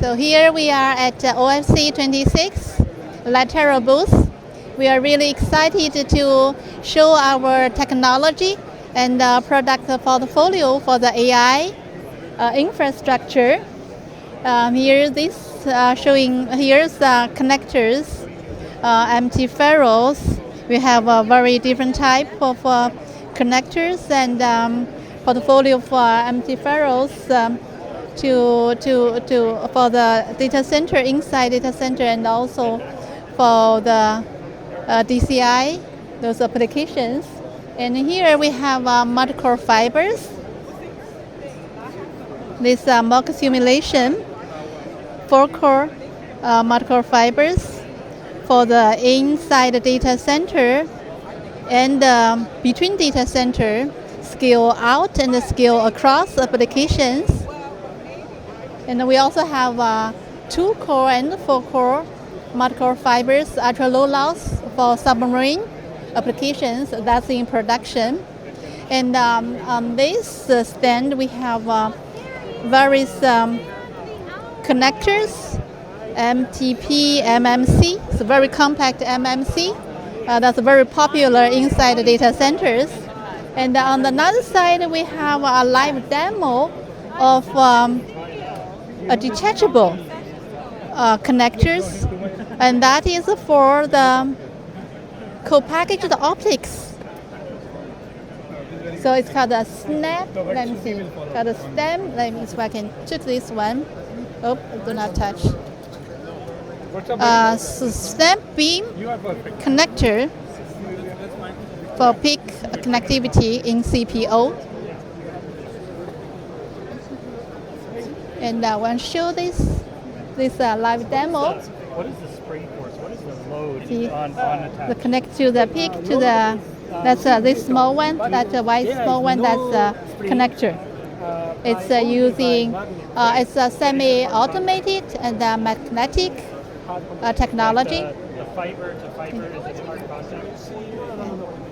So here we are at OFC 26 Lightera booth. We are really excited to show our technology and product portfolio for the AI infrastructure. Here's the connectors, empty ferrules. We have a very different type of connectors and portfolio for empty ferrules for the data center, inside data center, and also for the DCI, those applications. And here we have multi-core fibers. This mock simulation, 4-core multi-core fibers for the inside the data center and between data center, scale out and scale across applications. And we also have 2-core and 4-core multi-core fibers, ultra low loss for submarine applications. That's in production. And on this stand, we have various connectors, MTP, MMC. It's a very compact MMC. That's very popular inside the data centers. And on the other side, we have a live demo of a detachable connectors, and that is for the co-packaged optics. So it's called a snap. Let me see. Called a stem. Let me see if I can choose this one. Oh, do not touch. So snap beam connector for peak connectivity in CPO. And I want to show this live demo. What is the spring force? What is the load on attack? The connect to the peak to the that's this small one. That's a white small one. That's a connector. It's using it's a semi-automated and magnetic technology. The fiber to fiber is it hard contact?